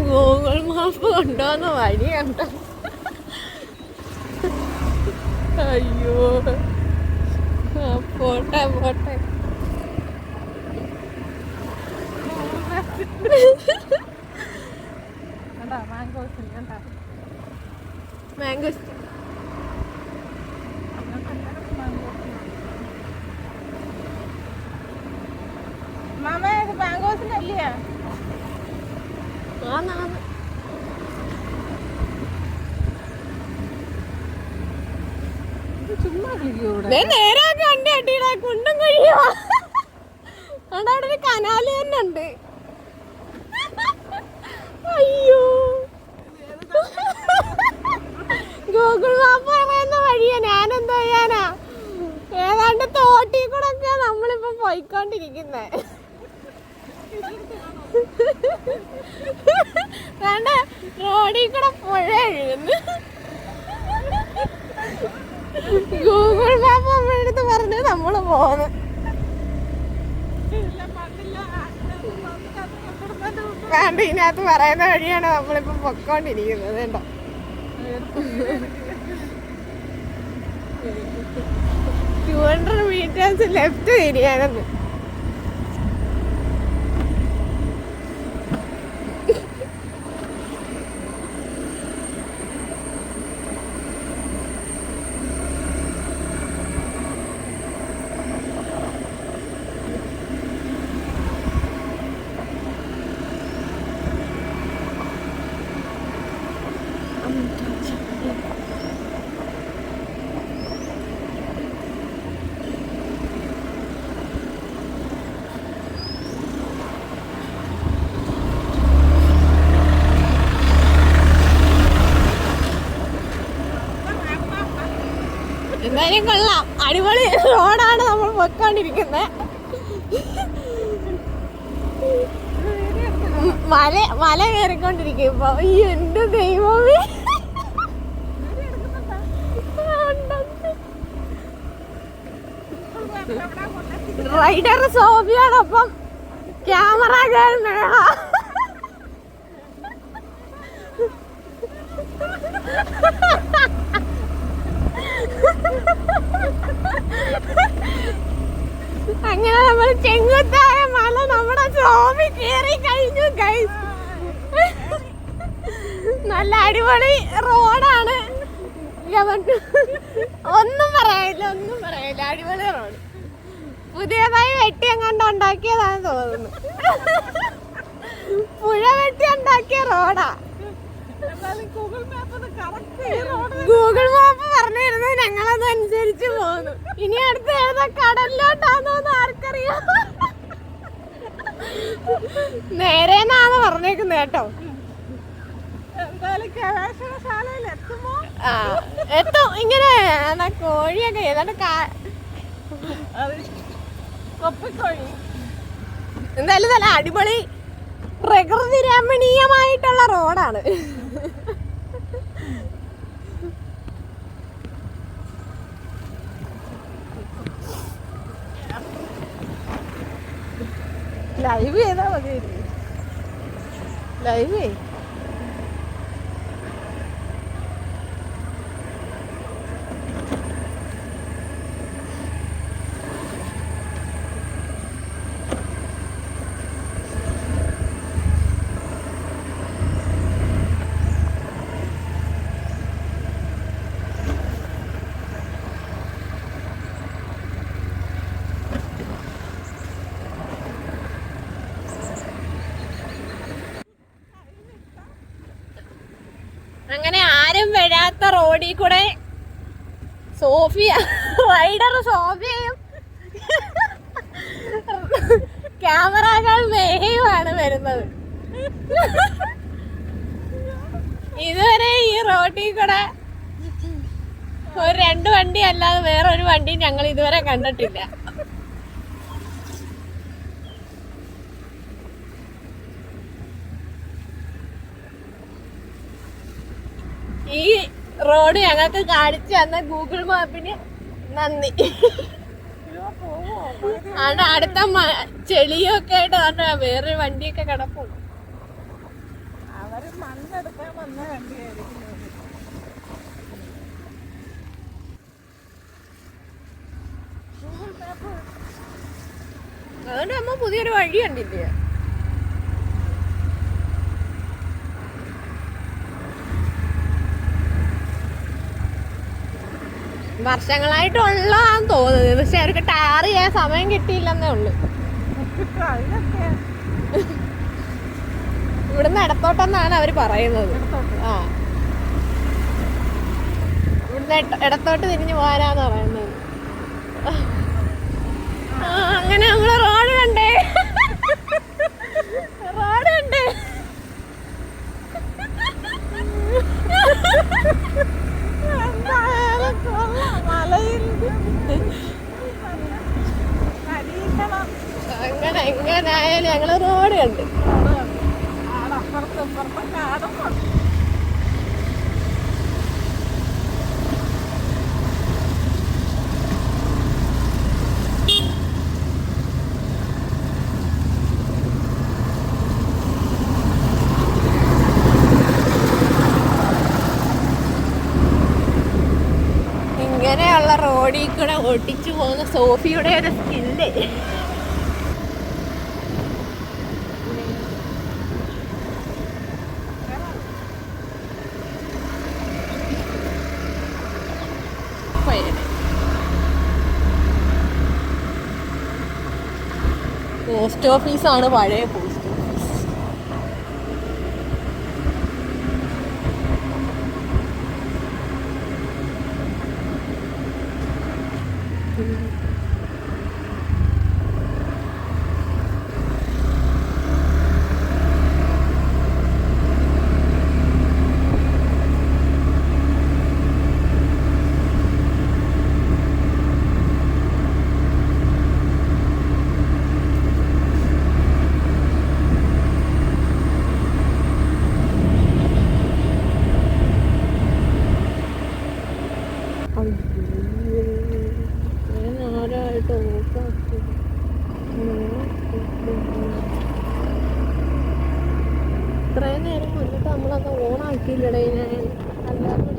Google map കൊണ്ടുവന്ന വഴി കണ്ടോ? അയ്യോ പോട്ടെ പോട്ടെ. മാംഗോസ് മാംഗോസിന്റെ അല്ലയാ നേരെ കണ്ടി അടിയുടെ കുണ്ടും കഴിയോ അവിടെ ഒരു കനാല് തന്നെ ഉണ്ട്. അയ്യോ ഗൂഗിൾ മാപ്പ് പറയുന്ന വഴിയാ. ഞാനെന്താ ചെയ്യാനാ? ഏതാണ്ട് തോട്ടി കൂടെ ഒക്കെയാ നമ്മളിപ്പോ പോയിക്കൊണ്ടിരിക്കുന്നേ. വേണ്ട റോഡിൽ കൂടെ പുഴ എഴുതുന്നു. ഗൂഗിൾ മാപ്പ് നമ്മുടെ അടുത്ത് പറഞ്ഞ് നമ്മള് പോന്ന്. വേണ്ട ഇതിനകത്ത് പറയുന്ന വഴിയാണ് നമ്മളിപ്പോ പൊക്കോണ്ടിരിക്കുന്നത് കേട്ടോ. 200 meters ലെഫ്റ്റ് തിരിയാനെന്ന്. എന്തായാലും കൊള്ളാം, അടിപൊളി റോഡാണ് നമ്മൾ പൊയ്ക്കൊണ്ടിരിക്കുന്നത്. മല കയറിക്കൊണ്ടിരിക്കും ഇപ്പൊ. എന്റെ ദൈവമേ, റൈഡർ സോഫിയോടൊപ്പം ക്യാമറ ഗേൾ മേള. അങ്ങനെ നമ്മൾ ചെങ്കുത്തായ മല നമ്മുടെ സോഫി കയറി കഴിഞ്ഞു ഗൈസ്. നല്ല അടിപൊളി റോഡാണ്. ഒന്നും പറയാനില്ല, അടിപൊളി റോഡ്. പുതിയതായി വെട്ടി എങ്ങാണ്ട് ഉണ്ടാക്കിയതാണ് തോന്നുന്നു. പുഴ വെട്ടി ഉണ്ടാക്കിയ റോഡാ. ഗൂഗിൾ മാപ്പ് പറഞ്ഞിരുന്നു, ഞങ്ങളത് അനുസരിച്ച് പോന്നു. ഇനി അടുത്ത് ഏതാ കടലിലോട്ടാന്നോന്ന് ആർക്കറിയാം. നേരെന്നാണ് പറഞ്ഞേക്കുന്നത് കേട്ടോ. എത്തും. ഇങ്ങനെ കോഴിയൊക്കെ ഏതാണ്ട് എന്തായാലും നല്ല അടിപൊളി പ്രകൃതി രമണീയമായിട്ടുള്ള റോഡാണ്. ലൈവ് ചെയ്താ മതി. ലൈവ് അങ്ങനെ ആരും വരാത്ത റോഡിൽ കൂടെ സോഫിയ റൈഡർ സോഫിയയും ക്യാമറകൾ മേഹയുമാണ് വരുന്നത്. ഇതുവരെ ഈ റോഡിൽ കൂടെ ഒരു 2 വണ്ടി അല്ലാതെ വേറൊരു വണ്ടി ഞങ്ങൾ ഇതുവരെ കണ്ടിട്ടില്ല. ഈ റോഡ് ഞങ്ങൾക്ക് കാണിച്ചു തന്ന ഗൂഗിൾ മാപ്പിന് നന്ദി. അടുത്ത ചെളിയൊക്കെ ആയിട്ട് വേറൊരു വണ്ടിയൊക്കെ കിടപ്പുണ്ട്. മണ്ണെടുക്കാൻ വന്ന വണ്ടിയായിരിക്കും. അതുകൊണ്ട് അമ്മ പുതിയൊരു വഴി കണ്ടില്ലേ? വർഷങ്ങളായിട്ടുള്ളതാന്ന് തോന്നുന്നത്, പക്ഷെ അവർക്ക് ടാർ ചെയ്യാൻ സമയം കിട്ടിയില്ലെന്നേ ഉള്ളു. ഇവിടുന്ന് ഇടത്തോട്ടെന്നാണ് അവര് പറയുന്നത്. ആ, ഇവിടുന്ന് ഇടത്തോട്ട് തിരിഞ്ഞു പോകാനാന്ന് പറയുന്നത്. അങ്ങനെ നമ്മള് റോഡ് കണ്ടേ, റോഡ് കണ്ടേ. അങ്ങനെ എങ്ങനായാലും ഞങ്ങള് റോഡ് കണ്ട്. ഇങ്ങനെയുള്ള റോഡിൽ കൂടെ ഓട്ടിച്ചു പോകുന്ന സോഫിയുടെ ഒരു സ്കില്ല്. പോസ്റ്റ് ഓഫീസാണ്, പഴയ പോസ്റ്റ് ഓഫീസ്. ഇത്രയും നേരം വന്നിട്ട് നമ്മളത് ഓണാക്കിയില്ലടേ. ഞാൻ അല്ലാതെ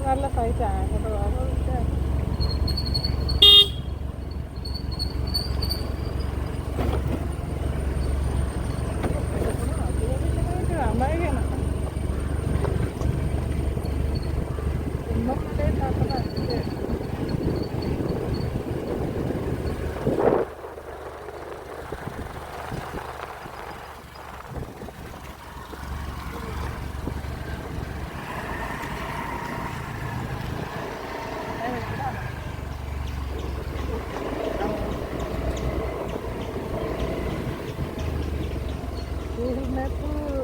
നല്ല സൈറ്റാണ് കേട്ടോ.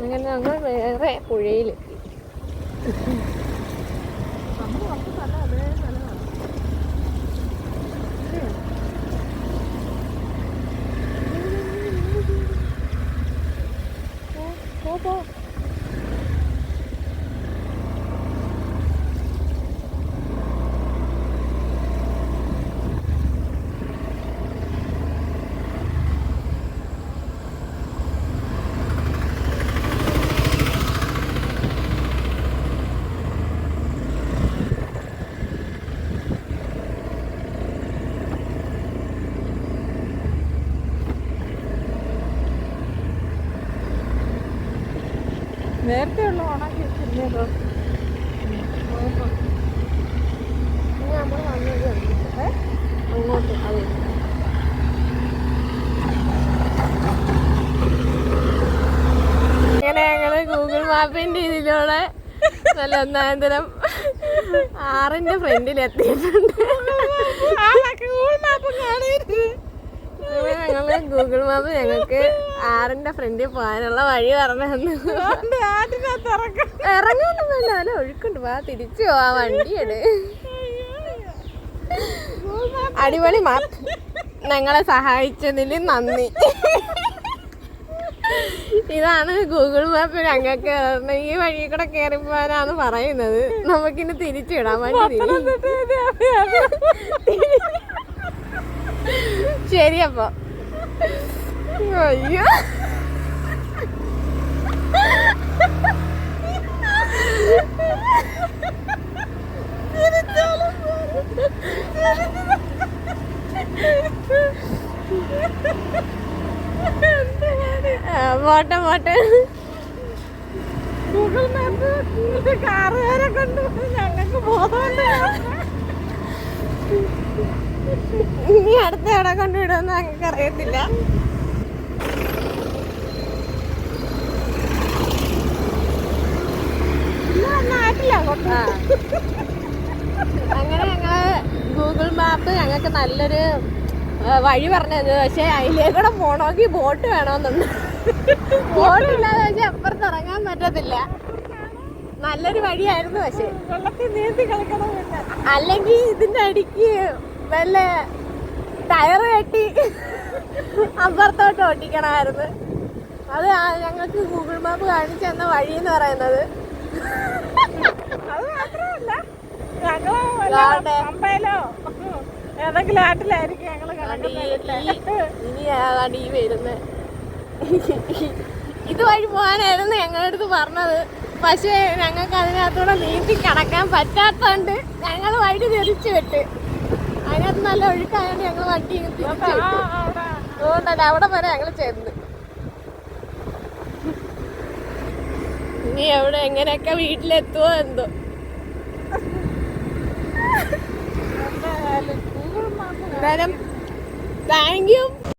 അങ്ങനെ ഞങ്ങൾ വേറെ പുഴയിലെത്തി. നേരത്തെ ഉള്ള ഓണാക്കി വെച്ചിരുന്നോ? നമ്മൾ വന്നത് അങ്ങോട്ട് അതെ. അങ്ങനെ ഞങ്ങള് ഗൂഗിൾ മാപ്പിന്റെ ഇതിലൂടെ നല്ല ഒന്നാന്തരം 6ന്റെ ഫ്രണ്ടിൽ എത്തിയിട്ടുണ്ട്. ഞങ്ങള് ഗൂഗിൾ മാപ്പ് ഞങ്ങൾക്ക് 6ന്റെ ഫ്രണ്ടിൽ പോകാനുള്ള വഴി പറഞ്ഞു. ഇറങ്ങുന്നല്ല, അല്ല ഒഴുക്കുണ്ട്, വാ തിരിച്ചു പോവാ, വണ്ടിയുടെ അടിപൊളി മാപ്പ്. ഞങ്ങളെ സഹായിച്ചതിൽ നന്ദി. ഇതാണ് ഗൂഗിൾ മാപ്പ് ഞങ്ങൾക്ക് ഈ വഴി കൂടെ കയറി പോകാനാണ് പറയുന്നത്. നമുക്കിനി തിരിച്ചിടാം വണ്ടി. ശരി അപ്പൊ. അയ്യോ പോട്ടെ പോട്ടെ. ഗൂഗിൾ മാപ്പ് കാറുകാരെ കൊണ്ടുപോയി ഞങ്ങൾക്ക് ബോധമുണ്ട്. ഇനി അടുത്ത എവിടെ കൊണ്ടുവിടുമെന്ന് ഞങ്ങൾക്ക് അറിയത്തില്ല. അങ്ങനെ ഞങ്ങള് ഗൂഗിൾ മാപ്പ് ഞങ്ങൾക്ക് നല്ലൊരു വഴി പറഞ്ഞത്. പക്ഷെ അതിലേക്കൂടെ പോണമെങ്കിൽ ബോട്ട് വേണമെന്നുണ്ട്. ബോട്ടില്ലാതെ പക്ഷെ അപ്പുറത്ത് ഇറങ്ങാൻ പറ്റത്തില്ല. നല്ലൊരു വഴിയായിരുന്നു പക്ഷെ വെള്ളത്തിൽ നീന്തി കളിക്കണമില്ല. അല്ലെങ്കിൽ ഇതിന്റെ അടിക്ക് വല്ല ടയർ കെട്ടി അപ്പുറത്തോട്ട് ഓട്ടിക്കണമായിരുന്നു. അത് ഞങ്ങൾക്ക് ഗൂഗിൾ മാപ്പ് കാണിച്ചു തന്ന വഴി എന്ന് പറയുന്നത്. അത് മാത്രമല്ല ഞങ്ങള് പമ്പയിലോ ഏതെങ്കിലും ആട്ടിലായിരിക്കും ഞങ്ങള് ഇനി ഏതാണ്ട് ഈ വരുന്നത്. ഇതുവഴി പോകാനായിരുന്നു ഞങ്ങളുടെ അടുത്ത് പറഞ്ഞത്. പക്ഷേ ഞങ്ങൾക്ക് അതിനകത്തൂടെ നീന്തി കടക്കാൻ പറ്റാത്തോണ്ട് ഞങ്ങൾ വഴി തിരിച്ചു വിട്ട്. അതിനകത്ത് നല്ല ഒഴുക്കായോണ്ട് ഞങ്ങൾ വണ്ടി തിരിച്ചു വിട്ടു. അതുകൊണ്ടല്ല അവിടെ വരെ ഞങ്ങൾ ചെന്ന്. ഇനി എവിടെ എങ്ങനെയൊക്കെ വീട്ടിലെത്തുവോ എന്തോ. ഗൂഗിൾ മാപ്പ് എന്തായാലും താങ്ക് യു.